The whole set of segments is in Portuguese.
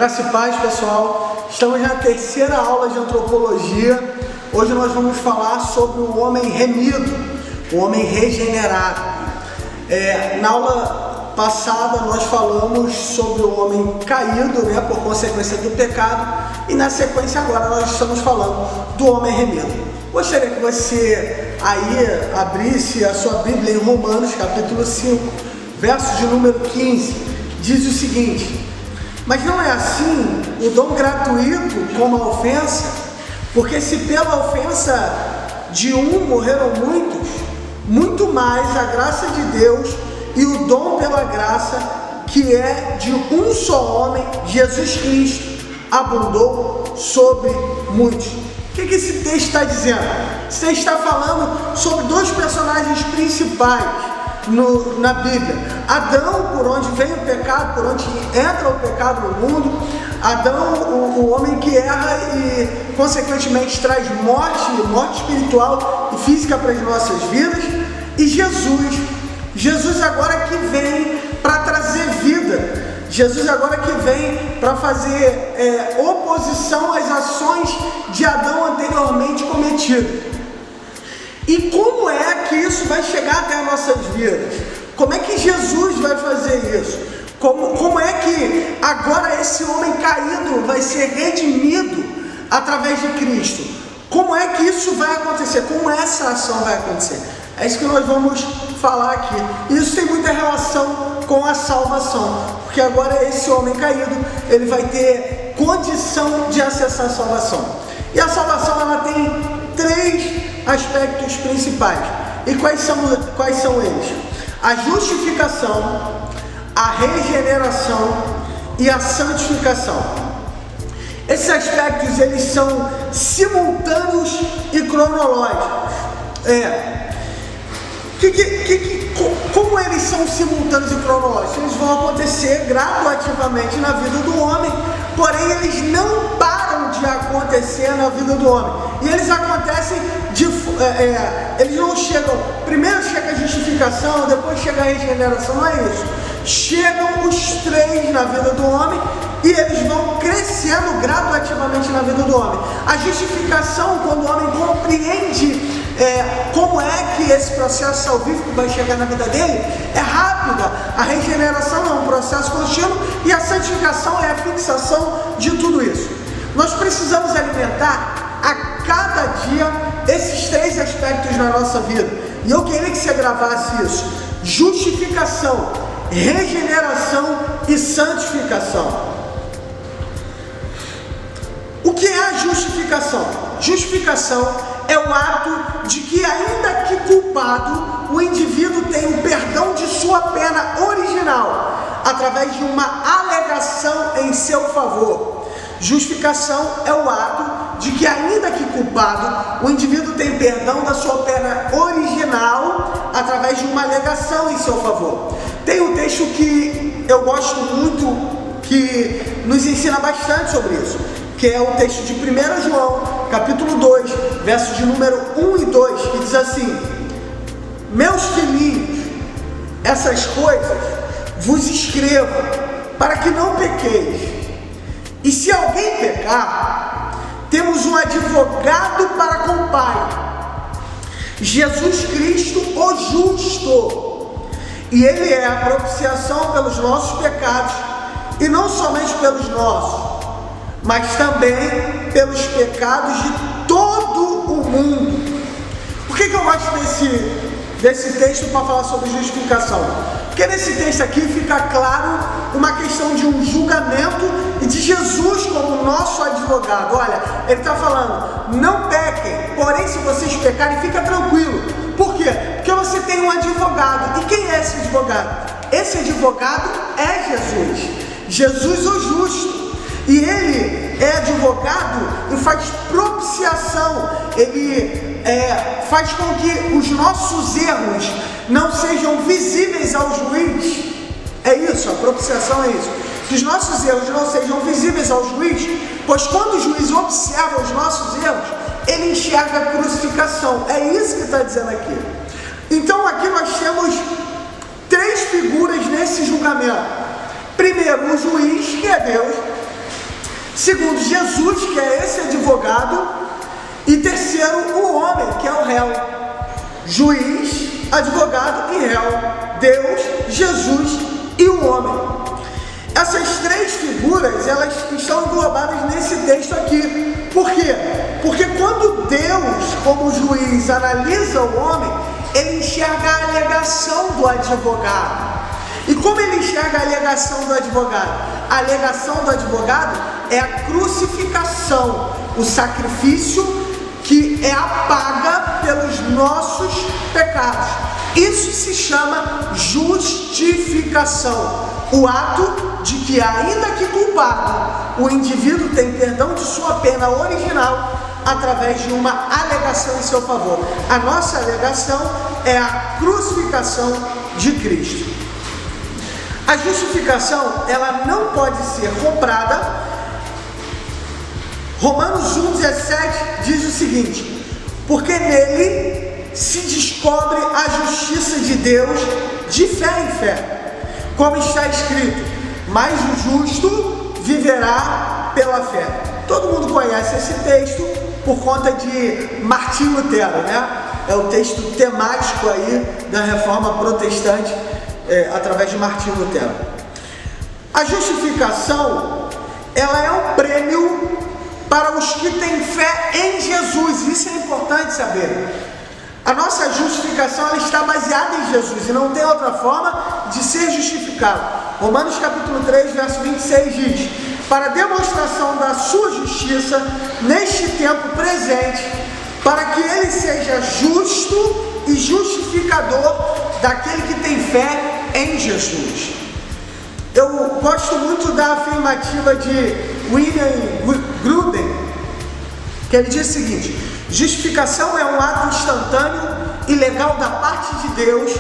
Graça e paz, pessoal. Estamos na terceira aula de antropologia. Hoje nós vamos falar sobre o homem remido, o homem regenerado. Na aula passada nós falamos sobre o homem caído, por consequência do pecado, e na sequência agora nós estamos falando do homem remido. Gostaria que você aí abrisse a sua Bíblia em Romanos, capítulo 5, verso de número 15, diz o seguinte: mas não é assim o dom gratuito como a ofensa, porque se pela ofensa de um morreram muitos, muito mais a graça de Deus e o dom pela graça, que é de um só homem, Jesus Cristo, abundou sobre muitos. O que esse texto está dizendo? Esse texto está falando sobre dois personagens principais na Bíblia. Adão, por onde vem o pecado, por onde entra o pecado no mundo. Adão, o homem que erra e consequentemente traz morte espiritual e física para as nossas vidas. E Jesus agora que vem para trazer vida. Jesus agora que vem para fazer oposição às ações de Adão anteriormente cometidas. E como é que isso vai chegar até as nossas vidas? Como é que Jesus vai fazer isso? Como é que agora esse homem caído vai ser redimido através de Cristo? Como é que isso vai acontecer? Como essa ação vai acontecer? É isso que nós vamos falar aqui. Isso tem muita relação com a salvação, porque agora esse homem caído, ele vai ter condição de acessar a salvação. E a salvação, ela tem três aspectos principais. E quais são eles? A justificação, a regeneração e a santificação. Esses aspectos, eles são simultâneos e cronológicos. Como eles são simultâneos e cronológicos? Eles vão acontecer gradativamente na vida do homem, porém eles não param de acontecer na vida do homem. E eles acontecem eles não chegam, primeiro chega a justificação, depois chega a regeneração, não é isso. Chegam os três na vida do homem e eles vão crescendo gradativamente na vida do homem. A justificação, quando o homem compreende como é que esse processo salvífico vai chegar na vida dele, é rápida. A regeneração é um processo contínuo e a santificação é a fixação de tudo isso. Nós precisamos alimentar a cada dia esses três aspectos na nossa vida. E eu queria que você gravasse isso: justificação, regeneração e santificação. O que é a justificação? Justificação é o ato de que, ainda que culpado, o indivíduo tem o perdão de sua pena original, através de uma alegação em seu favor. Justificação é o ato de que, ainda que culpado, o indivíduo tem perdão da sua pena original, através de uma alegação em seu favor. Tem um texto que eu gosto muito, que nos ensina bastante sobre isso, que é o texto de 1 João, capítulo 2, versos de número 1 e 2, que diz assim: meus filhinhos, essas coisas vos escrevo para que não pequeis. E se alguém pecar, temos um advogado para com o Pai, Jesus Cristo, o justo. E Ele é a propiciação pelos nossos pecados, e não somente pelos nossos, mas também pelos pecados de todo o mundo. Por que eu gosto desse texto para falar sobre justificação? Porque nesse texto aqui fica claro uma questão de um julgamento e de Jesus como nosso advogado. Olha, ele está falando: não pequem, porém se vocês pecarem, fica tranquilo. Por quê? Porque você tem um advogado. E quem é esse advogado? Esse advogado é Jesus o justo. E ele é advogado e faz propiciação, ele faz com que os nossos erros não sejam visíveis ao juiz. É isso, a propiciação é isso. Que os nossos erros não sejam visíveis ao juiz, pois quando o juiz observa os nossos erros, ele enxerga a crucificação. É isso que está dizendo aqui. Então aqui nós temos três figuras nesse julgamento. Primeiro, o juiz, que é Deus. Segundo, Jesus, que é esse advogado. E terceiro, o homem, que é o réu. Juiz, advogado e réu. Deus, Jesus e o homem. Essas três figuras, elas estão englobadas nesse texto aqui. Por quê? Porque quando Deus, como juiz, analisa o homem, ele enxerga a alegação do advogado. E como ele enxerga a alegação do advogado? A alegação do advogado é a crucificação, o sacrifício que é a paga pelos nossos pecados. Isso se chama justificação. O ato de que, ainda que culpado, o indivíduo tem perdão de sua pena original através de uma alegação em seu favor. A nossa alegação é a crucificação de Cristo. A justificação, ela não pode ser comprada. Romanos 1,17 diz o seguinte: porque nele se descobre a justiça de Deus de fé em fé, como está escrito, mas o justo viverá pela fé. Todo mundo conhece esse texto por conta de Martinho Lutero, né? É o texto temático aí da Reforma Protestante, através de Martinho Lutero. A justificação, ela é um prêmio para os que têm fé em Jesus. Isso é importante saber. A nossa justificação, ela está baseada em Jesus e não tem outra forma de ser justificado. Romanos capítulo 3, verso 26 diz: para demonstração da sua justiça neste tempo presente, para que ele seja justo e justificador daquele que tem fé em Jesus. Eu gosto muito da afirmativa de William Gruden, que ele diz o seguinte: justificação é um ato instantâneo e legal da parte de Deus,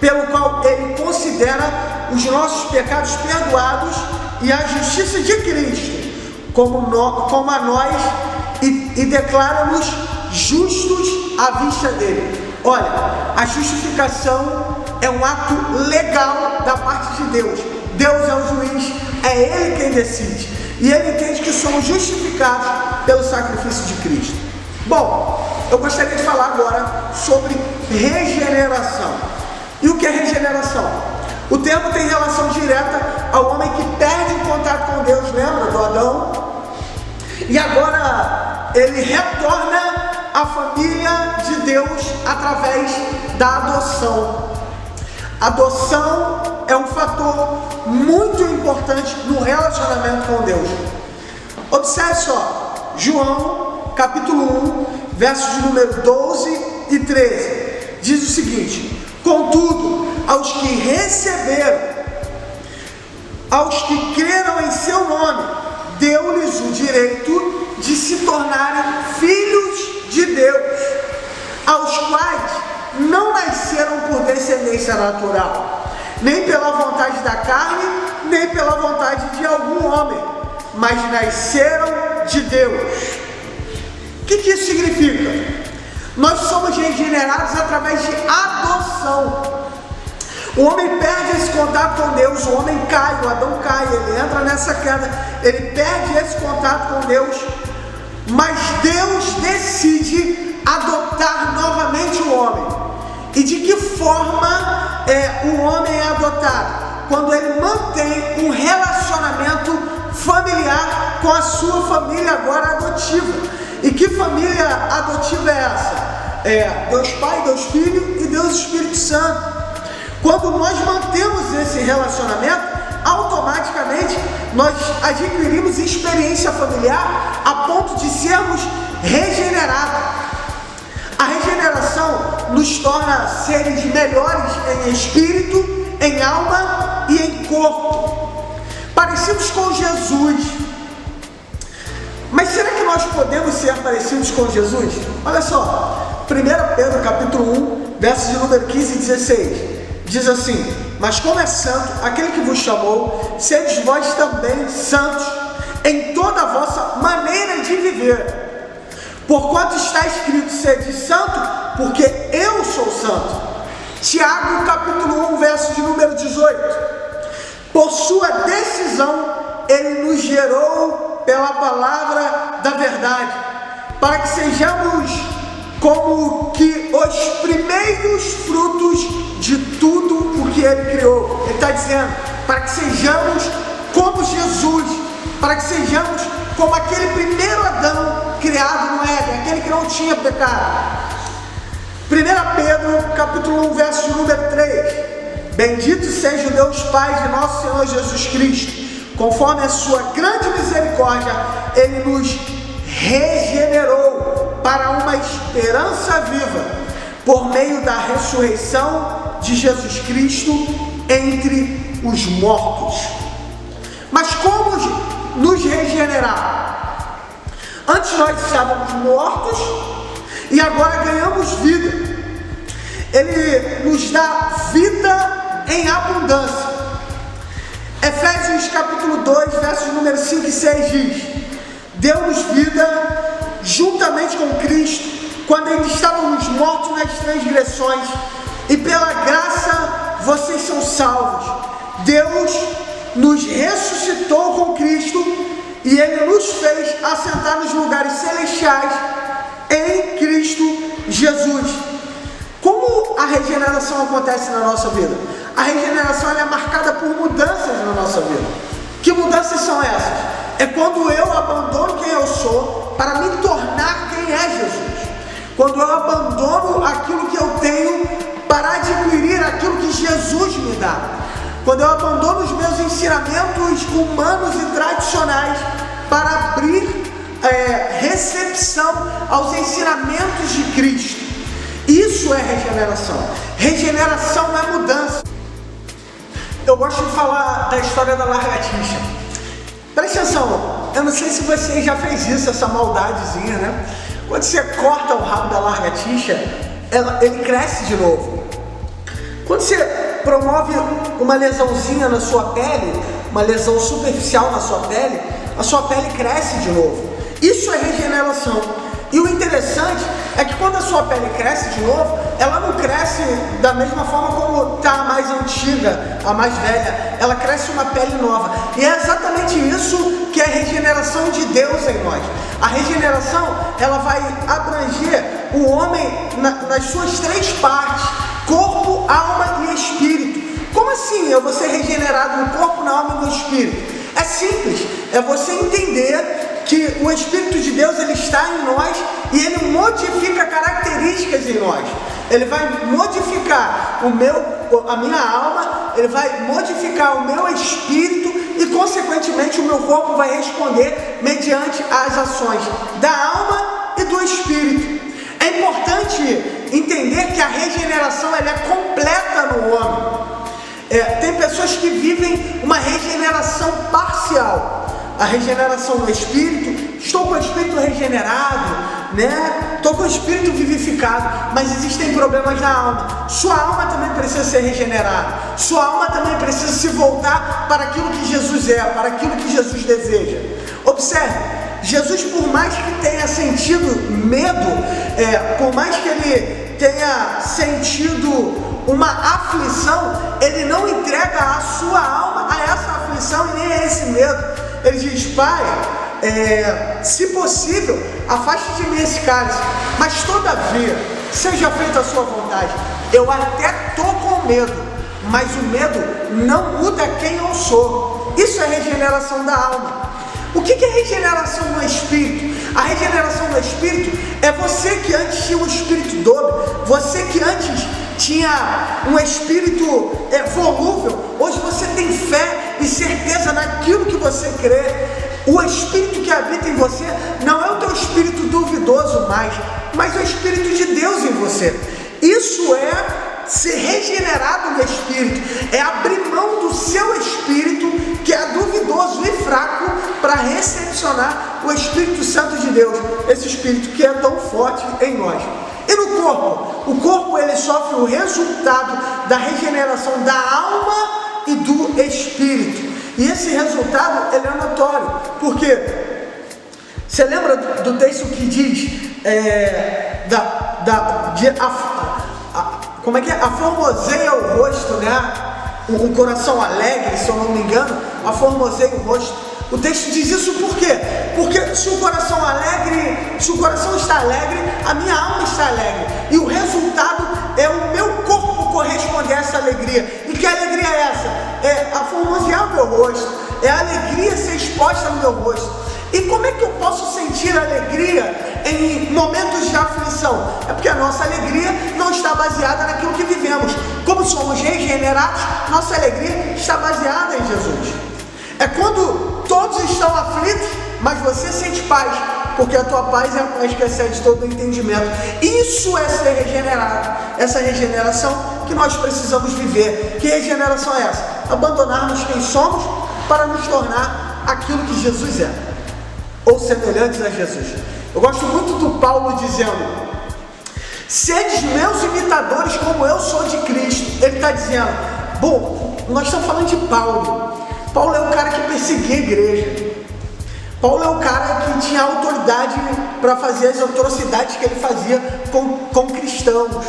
pelo qual ele considera os nossos pecados perdoados e a justiça de Cristo como a nós e declara-nos justos à vista dele. Olha, a justificação é um ato legal da parte de Deus. Deus é o juiz, é Ele quem decide. E Ele entende que somos justificados pelo sacrifício de Cristo. Bom, eu gostaria de falar agora sobre regeneração. E o que é regeneração? O termo tem relação direta ao homem que perde o contato com Deus, lembra do Adão? E agora ele retorna à família de Deus através da adoção. Adoção é um fator muito importante no relacionamento com Deus. Observe só, João capítulo 1, versos de número 12 e 13, diz o seguinte: contudo, aos que receberam, aos que creram em seu nome, deu-lhes o direito de se tornarem filhos de Deus, aos quais não nasceram por descendência natural, nem pela vontade da carne, nem pela vontade de algum homem, mas nasceram de Deus. O que isso significa? Nós somos regenerados através de adoção. O homem perde esse contato com Deus, o homem cai, o Adão cai, ele entra nessa queda, ele perde esse contato com Deus, mas Deus decide adotar novamente o homem. E de que forma o homem é adotado? Quando ele mantém um relacionamento familiar com a sua família agora adotiva. E que família adotiva é essa? Deus Pai, Deus Filho e Deus Espírito Santo. Quando nós mantemos esse relacionamento, automaticamente nós adquirimos experiência familiar a ponto de sermos regenerados. A regeneração nos torna seres melhores em espírito, em alma e em corpo, parecidos com Jesus. Mas será que nós podemos ser parecidos com Jesus? Olha só, 1 Pedro capítulo 1, versos de número 15 e 16, diz assim: mas como é santo aquele que vos chamou, sedes vós também santos em toda a vossa maneira de viver. Porquanto está escrito: sede santo, porque eu sou santo. Tiago capítulo 1, verso de número 18. Por sua decisão ele nos gerou pela palavra da verdade, para que sejamos como que os primeiros frutos de tudo o que Ele criou. Ele está dizendo, para que sejamos como Jesus, para que sejamos como aquele primeiro Adão criado no Éden, aquele que não tinha pecado. 1 Pedro, capítulo 1, verso de número 3. Bendito seja o Deus Pai de nosso Senhor Jesus Cristo, conforme a sua grande misericórdia, Ele nos regenerou para uma esperança viva, por meio da ressurreição de Jesus Cristo entre os mortos. Mas como nos regenerar? Antes nós estávamos mortos e agora ganhamos vida. Ele nos dá vida em abundância. Efésios capítulo 2, versos número 5 e 6 diz: deu-nos vida juntamente com Cristo, quando ainda estávamos mortos nas transgressões, e pela graça vocês são salvos. Deus nos ressuscitou com Cristo e Ele nos fez assentar nos lugares celestiais em Cristo Jesus. Como a regeneração acontece na nossa vida? A regeneração ela é marcada por mudanças na nossa vida. Que mudanças são essas? É quando eu abandono quem eu sou para me tornar quem é Jesus. Quando eu abandono aquilo que eu tenho para adquirir aquilo que Jesus me dá. Quando eu abandono os meus ensinamentos humanos e tradicionais para abrir recepção aos ensinamentos de Cristo. Isso é regeneração. Regeneração não é mudança. Eu gosto de falar da história da lagartixa. Preste atenção, eu não sei se você já fez isso, essa maldadezinha, né? Quando você corta o rabo da lagartixa, ele cresce de novo. Quando você promove uma lesãozinha na sua pele, uma lesão superficial na sua pele, a sua pele cresce de novo. Isso é regeneração. E o interessante é que quando a sua pele cresce de novo, ela não cresce da mesma forma como está a mais antiga, a mais velha. Ela cresce uma pele nova. E é exatamente isso que é a regeneração de Deus em nós. A regeneração, ela vai abranger o homem nas suas três partes: corpo, alma e espírito. Como assim eu vou ser regenerado no corpo, na alma e no espírito? É simples, é você entender que o Espírito de Deus ele está em nós e ele modifica características em nós. Ele vai modificar a minha alma, ele vai modificar o meu espírito e consequentemente o meu corpo vai responder mediante as ações da alma e do espírito. É importante entender que a regeneração ela é completa no homem. Tem pessoas que vivem uma regeneração parcial. A regeneração do espírito, estou com o espírito regenerado, né? Estou com o espírito vivificado, mas existem problemas na alma. Sua alma também precisa ser regenerada. Sua alma também precisa se voltar para aquilo que Jesus é, para aquilo que Jesus deseja. Observe, Jesus, por mais que tenha sentido medo, por mais que ele tenha sentido uma aflição, ele não entrega a sua alma a essa aflição e nem a esse medo. Ele diz: Pai, se possível, afaste de mim esse cálice, mas todavia, seja feita a sua vontade. Eu até estou com medo, mas o medo não muda quem eu sou. Isso é regeneração da alma. O que é regeneração no espírito? A regeneração do espírito é você que antes tinha um espírito dobre, você que antes tinha um espírito volúvel, hoje você tem fé e certeza naquilo que você crê. O espírito que habita em você não é o teu espírito duvidoso mais, mas o espírito de Deus em você. Isso é ser regenerado no espírito, é abrir mão do seu espírito que é duvidoso e fraco para recepcionar o Espírito Santo de Deus, esse espírito que é tão forte em nós. E no corpo? O corpo ele sofre o resultado da regeneração da alma e do espírito. E esse resultado ele é notório. Por quê? Você lembra do texto que diz como é que é? Aformoseia o rosto, né? Um coração alegre, se eu não me engano, aformoseia o rosto. O texto diz isso por quê? Porque se o coração está alegre, a minha alma está alegre. E o resultado é o meu corpo corresponder a essa alegria. E que alegria é essa? É a formosear o meu rosto, é a alegria ser exposta no meu rosto. E como é que eu posso sentir alegria em momentos de aflição? É porque a nossa alegria não está baseada naquilo que vivemos. Como somos regenerados, nossa alegria está baseada em Jesus. É quando todos estão aflitos, mas você sente paz, porque a tua paz é a paz que excede todo o entendimento. Isso é ser regenerado, essa regeneração que nós precisamos viver. Que regeneração é essa? Abandonarmos quem somos para nos tornar aquilo que Jesus é, ou semelhantes a Jesus. Eu gosto muito do Paulo dizendo: sedes meus imitadores como eu sou de Cristo. Ele está dizendo, bom, nós estamos falando de Paulo. Paulo é o cara que perseguia a igreja. Paulo é o cara que tinha autoridade para fazer as atrocidades que ele fazia com cristãos.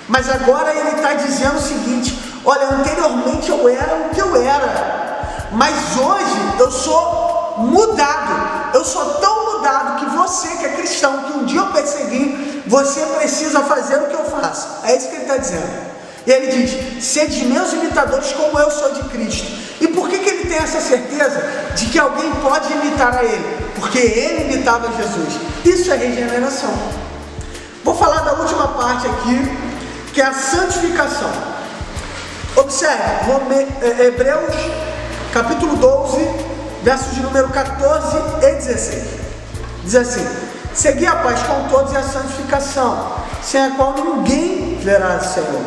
Mas agora ele está dizendo o seguinte: olha, anteriormente eu era o que eu era, mas hoje eu sou mudado. Eu sou tão mudado que você que é cristão, que um dia eu persegui, você precisa fazer o que eu faço. É isso que ele está dizendo. E ele diz: sede meus imitadores como eu sou de Cristo. E por que ele tem essa certeza de que alguém pode imitar a ele? Porque ele imitava Jesus. Isso é regeneração. Vou falar da última parte aqui, que é a santificação. Observe, Hebreus capítulo 12, versos de número 14 e 16. Diz assim: segui a paz com todos e a santificação, sem a qual ninguém verá o Senhor,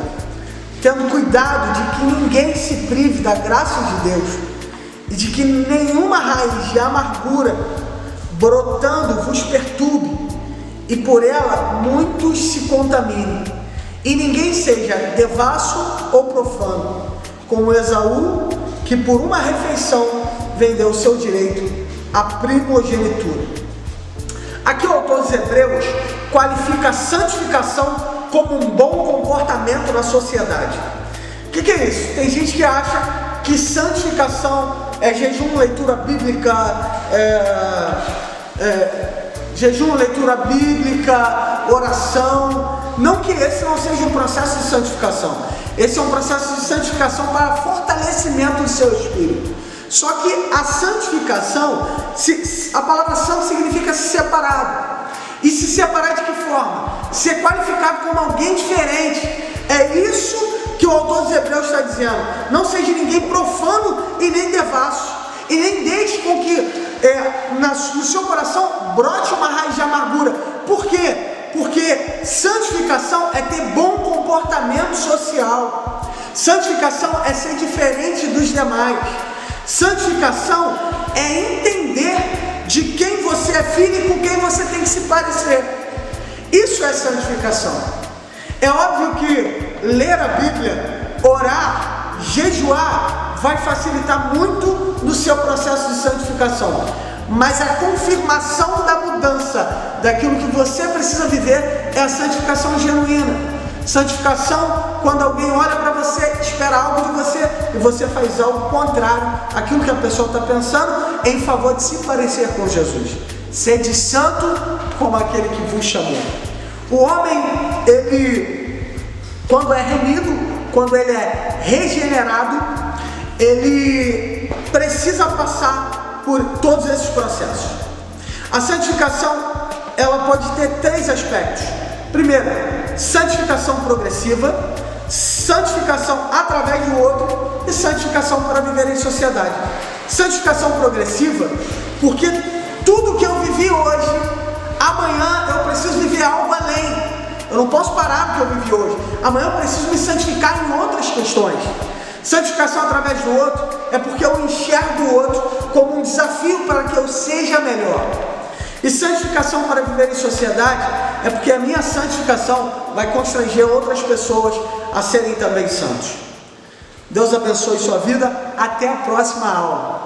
tendo cuidado de que ninguém se prive da graça de Deus, e de que nenhuma raiz de amargura brotando vos perturbe, e por ela muitos se contaminem, e ninguém seja devasso ou profano, como Esaú, que por uma refeição vendeu o seu direito à primogenitura. Aqui o autor dos Hebreus qualifica a santificação como um bom comportamento na sociedade. O que é isso? Tem gente que acha que santificação é jejum, leitura bíblica, oração. Não que esse não seja um processo de santificação. Esse é um processo de santificação para fortalecimento do seu espírito. Só que a santificação, a palavra santo significa se separado. E se separar de que forma? Ser qualificado como alguém diferente. É isso que o autor dos Hebreus está dizendo. Não seja ninguém profano e nem devasso. E nem deixe com que no seu coração brote uma raiz de amargura. Por quê? Porque santificação é ter bom comportamento social. Santificação é ser diferente dos demais. Santificação é entender de quem você é filho e com quem você tem que se parecer. Isso é santificação. É óbvio que ler a Bíblia, orar, jejuar vai facilitar muito no seu processo de santificação. Mas a confirmação da mudança daquilo que você precisa viver é a santificação genuína. Santificação, quando alguém olha para você, espera algo de você e você faz algo contrário àquilo que a pessoa está pensando, em favor de se parecer com Jesus. Sede santo como aquele que vos chamou. O homem, ele, quando é remido, quando ele é regenerado, ele precisa passar por todos esses processos. A santificação, ela pode ter 3 aspectos. Primeiro, santificação progressiva, santificação através do outro e santificação para viver em sociedade. Santificação progressiva, porque tudo que eu vivi hoje, amanhã eu preciso viver algo além. Eu não posso parar do que eu vivi hoje. Amanhã eu preciso me santificar em outras questões. Santificação através do outro é porque eu enxergo o outro como um desafio para que eu seja melhor. E santificação para viver em sociedade é porque a minha santificação vai constranger outras pessoas a serem também santos. Deus abençoe sua vida. Até a próxima aula.